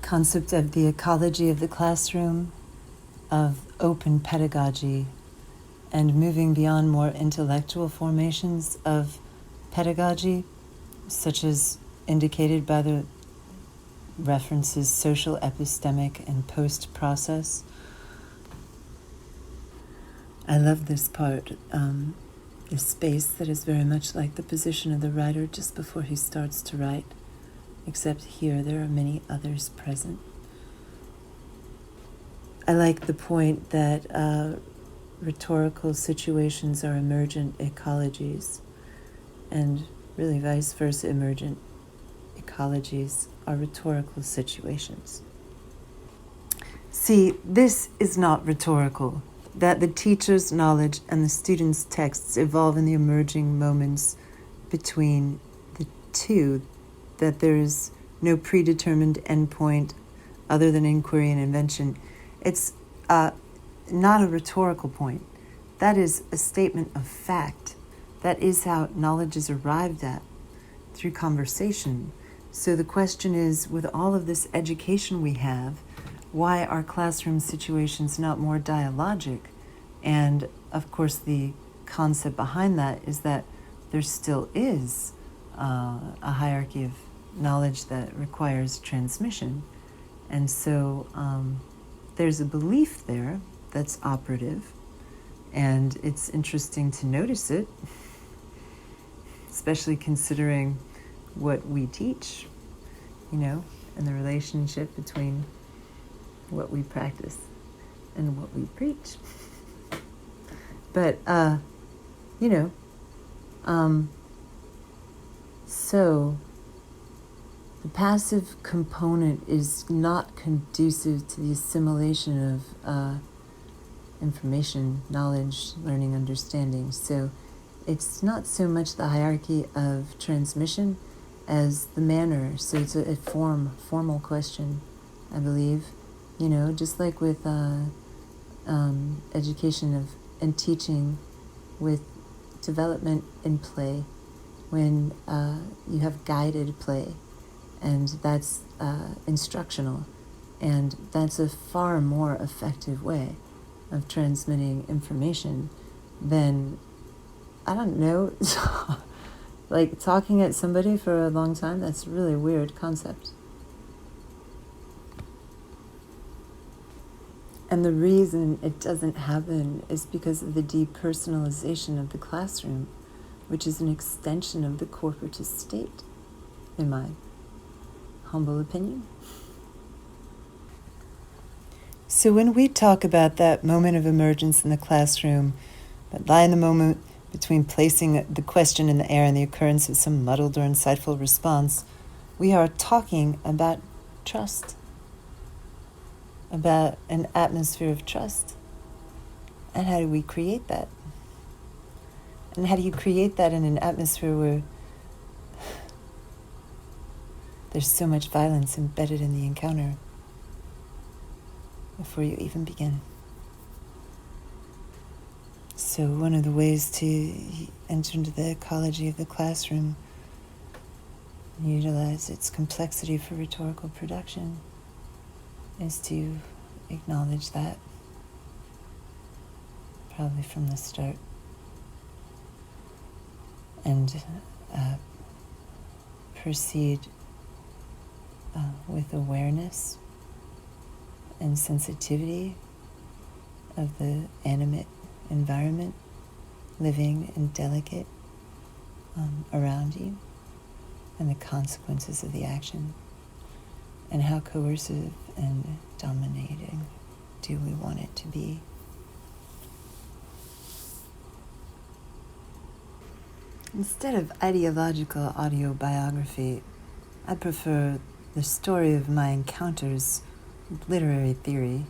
concept of the ecology of the classroom, of open pedagogy, and moving beyond more intellectual formations of pedagogy, such as indicated by the references social, epistemic, and post-process. I love this part, this space that is very much like the position of the writer just before he starts to write, except here there are many others present. I like the point that rhetorical situations are emergent ecologies, and really vice versa, emergent ecologies are rhetorical situations. See, this is not rhetorical, that the teacher's knowledge and the student's texts evolve in the emerging moments between the two, that there is no predetermined endpoint other than inquiry and invention. It's not a rhetorical point. That is a statement of fact. That is how knowledge is arrived at, through conversation. So the question is, with all of this education we have, why are classroom situations not more dialogic? And of course the concept behind that is that there still is a hierarchy of knowledge that requires transmission. And so there's a belief there that's operative, and it's interesting to notice it, especially considering what we teach, and the relationship between what we practice and what we preach. But, so the passive component is not conducive to the assimilation of information, knowledge, learning, understanding. So it's not so much the hierarchy of transmission as the manner. So it's a formal question, I believe. Just like with education and teaching, with development in play, when you have guided play, and that's instructional, and that's a far more effective way of transmitting information than, I don't know, like talking at somebody for a long time. That's a really weird concept. And the reason it doesn't happen is because of the depersonalization of the classroom, which is an extension of the corporatist state, in my humble opinion. So when we talk about that moment of emergence in the classroom, that lie in the moment between placing the question in the air and the occurrence of some muddled or insightful response, we are talking about trust, about an atmosphere of trust. And how do we create that? And how do you create that in an atmosphere where there's so much violence embedded in the encounter before you even begin? So one of the ways to enter into the ecology of the classroom and utilize its complexity for rhetorical production is to acknowledge that, probably from the start, and proceed with awareness and sensitivity of the animate environment, living and delicate around you, and the consequences of the action, and how coercive and dominating do we want it to be. Instead of ideological autobiography, I prefer the story of my encounters with literary theory.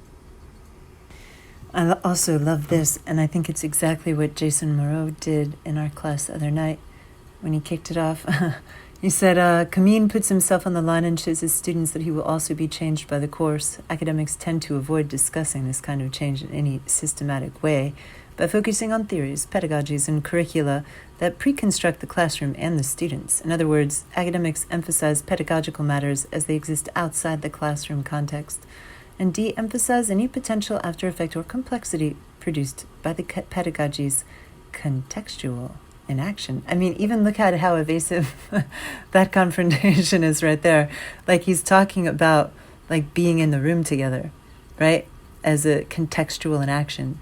I also love this, and I think it's exactly what Jason Moreau did in our class the other night when he kicked it off. He said, Kameen puts himself on the line and shows his students that he will also be changed by the course. Academics tend to avoid discussing this kind of change in any systematic way, by focusing on theories, pedagogies, and curricula that pre-construct the classroom and the students. In other words, academics emphasize pedagogical matters as they exist outside the classroom context, and de-emphasize any potential after-effect or complexity produced by the pedagogy's contextual inaction. I mean, even look at how evasive that confrontation is right there. Like, he's talking about, like, being in the room together, right, as a contextual inaction.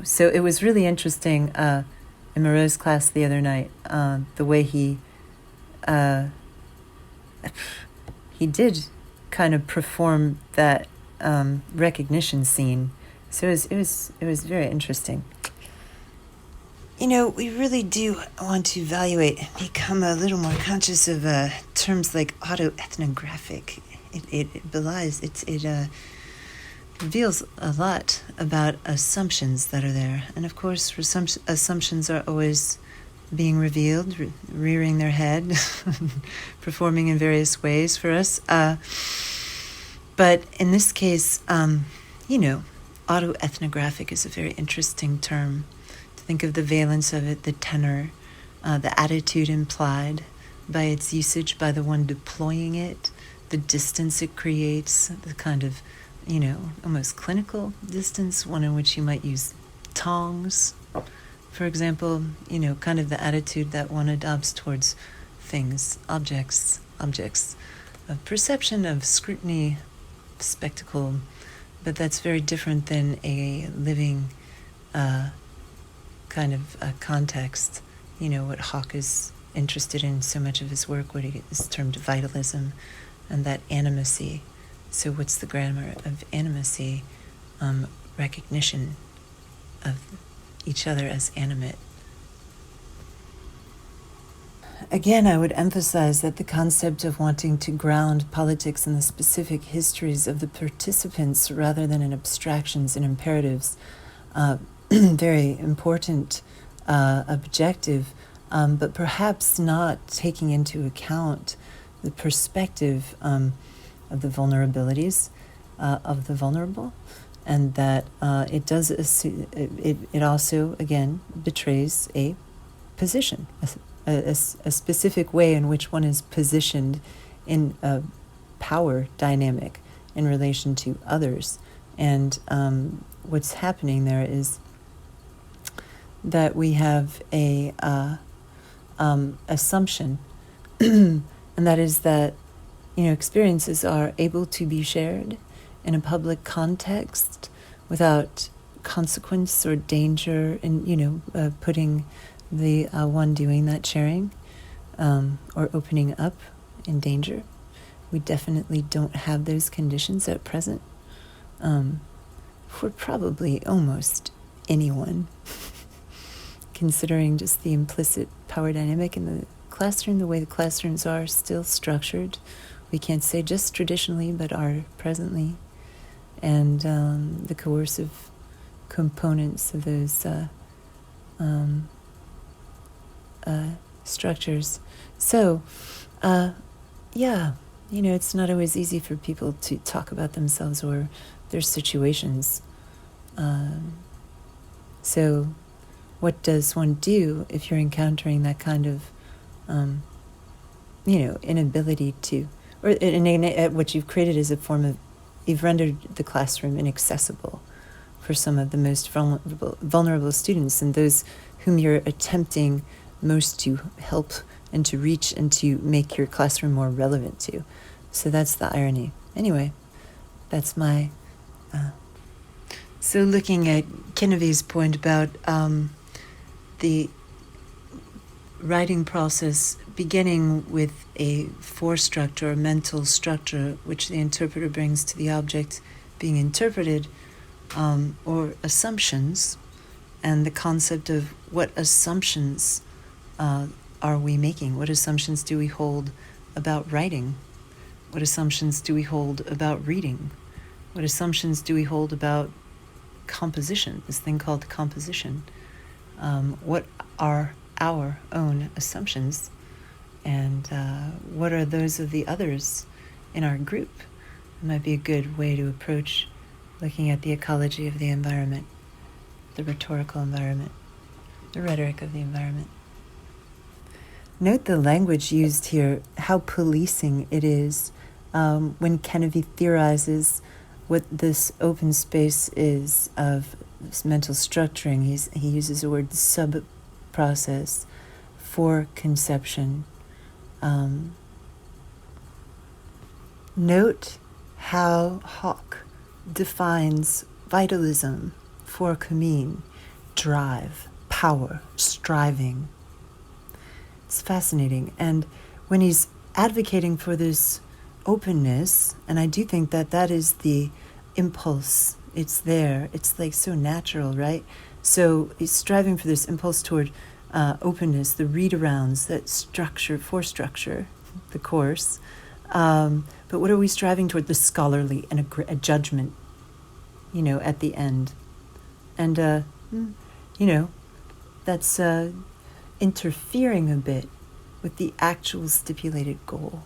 So it was really interesting in Moreau's class the other night, the way he did kind of perform that recognition scene. So it was very interesting. We really do want to evaluate and become a little more conscious of terms like autoethnographic. It belies, it reveals a lot about assumptions that are there. And of course, assumptions are always being revealed, rearing their head, performing in various ways for us. But in this case, autoethnographic is a very interesting term. To think of the valence of it, the tenor, the attitude implied by its usage by the one deploying it, the distance it creates, the kind of almost clinical distance, one in which you might use tongs, for example, kind of the attitude that one adopts towards things, objects of perception, of scrutiny, spectacle, but that's very different than a living kind of context. What Hawke is interested in so much of his work, what is termed vitalism, and that animacy. So what's the grammar of animacy? Recognition of each other as animate. Again, I would emphasize that the concept of wanting to ground politics in the specific histories of the participants rather than in abstractions and imperatives, very important objective, but perhaps not taking into account the perspective of the vulnerabilities of the vulnerable, and that it also, again, betrays a position, a specific way in which one is positioned in a power dynamic in relation to others. And what's happening there is that we have a assumption, and that is that experiences are able to be shared in a public context without consequence or danger, and putting the one doing that sharing or opening up in danger. We definitely don't have those conditions at present for probably almost anyone, considering just the implicit power dynamic in the classroom, the way the classrooms are still structured. We can't say just traditionally, but are presently, and the coercive components of those structures. So, it's not always easy for people to talk about themselves or their situations. So, what does one do if you're encountering that kind of, inability to, or what you've created as a form of, you've rendered the classroom inaccessible for some of the most vulnerable students and those whom you're attempting most to help and to reach and to make your classroom more relevant to. So that's the irony. Anyway, that's my... So looking at Kennevy's point about the writing process beginning with a forestructure, a mental structure, which the interpreter brings to the object being interpreted, or assumptions, and the concept of what assumptions are we making? What assumptions do we hold about writing? What assumptions do we hold about reading? What assumptions do we hold about composition, this thing called composition? What are our own assumptions, and what are those of the others in our group? It might be a good way to approach looking at the ecology of the environment. the rhetorical environment, the rhetoric of the environment. Note the language used here, how policing it is. When Kennedy theorizes what this open space is of mental structuring, he uses the word sub-process for conception. Note how Hawke defines vitalism for Kameen: drive, power, striving. It's fascinating. And when he's advocating for this openness, and I do think that that is the impulse, it's there, it's like so natural, right? So he's striving for this impulse toward openness, the read-arounds, that structure, for structure, the course. But what are we striving toward? The scholarly and a judgment, at the end. And, that's interfering a bit with the actual stipulated goal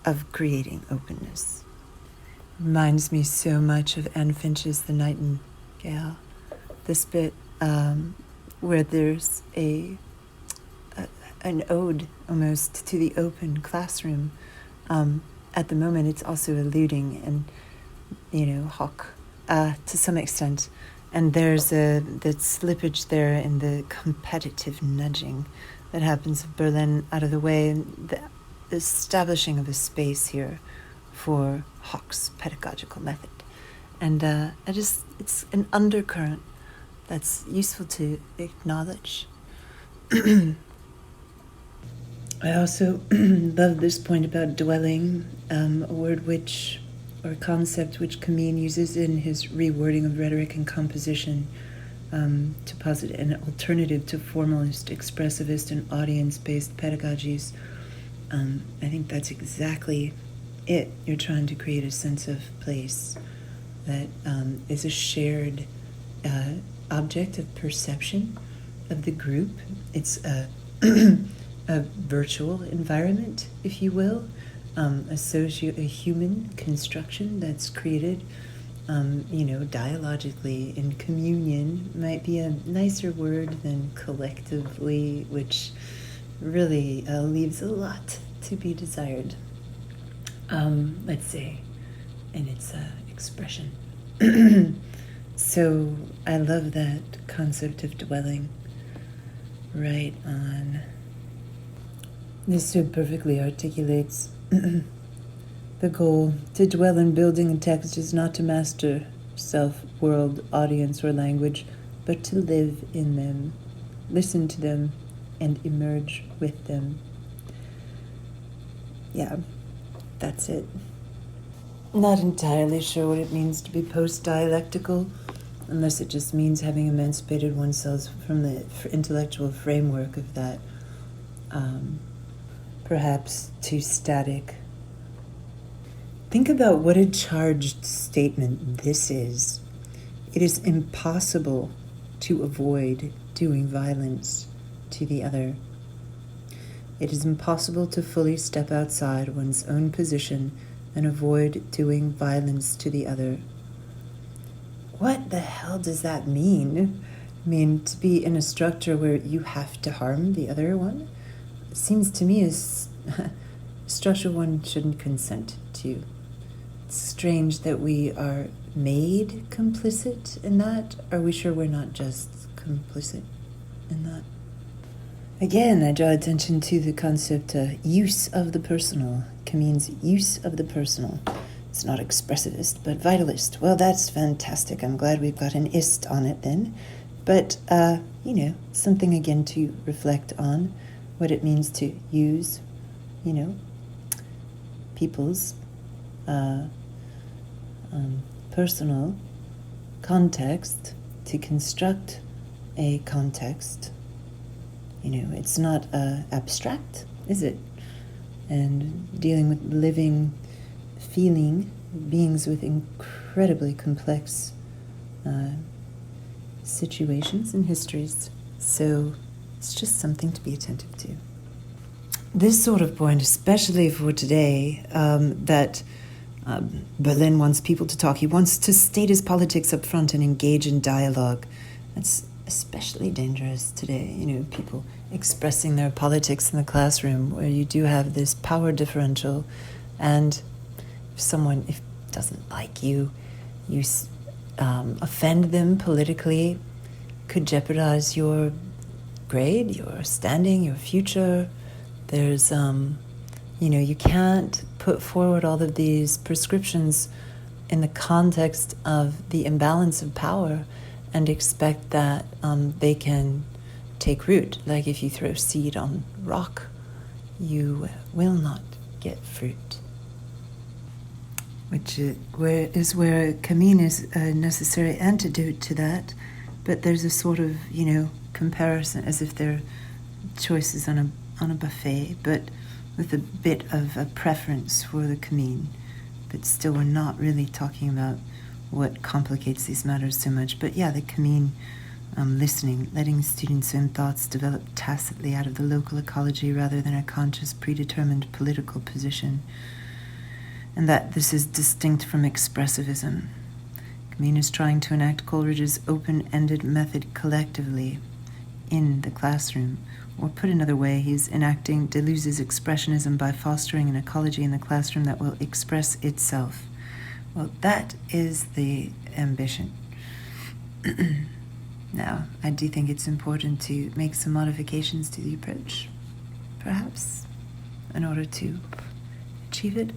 of creating openness. Reminds me so much of Anne Finch's The Nightingale. This bit where there's an ode almost to the open classroom. At the moment, it's also alluding, and Hawke to some extent. And there's that slippage there in the competitive nudging that happens of Berlin out of the way, and the establishing of a space here for Hawke's pedagogical method. And it's an undercurrent that's useful to acknowledge. I also love this point about dwelling, a word or concept which Kameen uses in his rewording of rhetoric and composition to posit an alternative to formalist, expressivist, and audience-based pedagogies. I think that's exactly it. You're trying to create a sense of place that is a shared object of perception of the group. It's a virtual environment, if you will, a human construction that's created, dialogically. In communion might be a nicer word than collectively, which really leaves a lot to be desired, let's say, in its expression. So I love that concept of dwelling. Right on. This so perfectly articulates the goal. To dwell in building a text is not to master self, world, audience, or language, but to live in them, listen to them, and emerge with them. Yeah, that's it. Not entirely sure what it means to be post-dialectical, unless it just means having emancipated oneself from the intellectual framework of that, perhaps too static. Think about what a charged statement this is. It is impossible to avoid doing violence to the other. It is impossible to fully step outside one's own position and avoid doing violence to the other. What the hell does that mean? To be in a structure where you have to harm the other one? It seems to me as structure one shouldn't consent to. It's strange that we are made complicit in that. Are we sure we're not just complicit in that? Again, I draw attention to the concept use of the personal. Kameen's use of the personal. It's not expressivist, but vitalist. Well, that's fantastic. I'm glad we've got an ist on it then. But, something again to reflect on what it means to use, people's personal context to construct a context. It's not abstract, is it? And dealing with living, feeling beings with incredibly complex situations and histories. So it's just something to be attentive to. This sort of point, especially for today, that Berlin wants people to talk. He wants to state his politics up front and engage in dialogue. That's especially dangerous today. People expressing their politics in the classroom, where you do have this power differential, and if someone doesn't like you, you offend them politically, could jeopardize your grade, your standing, your future. There's, you can't put forward all of these prescriptions in the context of the imbalance of power and expect that they can take root. Like if you throw seed on rock, you will not get fruit. Which is where Kameen is a necessary antidote to that. But there's a sort of, comparison, as if they're choices on a buffet, but with a bit of a preference for the Kameen. But still, we're not really talking about what complicates these matters so much. But yeah, the Kameen, listening, letting students' own thoughts develop tacitly out of the local ecology rather than a conscious, predetermined political position. And that this is distinct from expressivism. Kameen is trying to enact Coleridge's open-ended method collectively in the classroom. Or put another way, he's enacting Deleuze's expressionism by fostering an ecology in the classroom that will express itself. Well, that is the ambition. Now, I do think it's important to make some modifications to the approach, perhaps, in order to achieve it.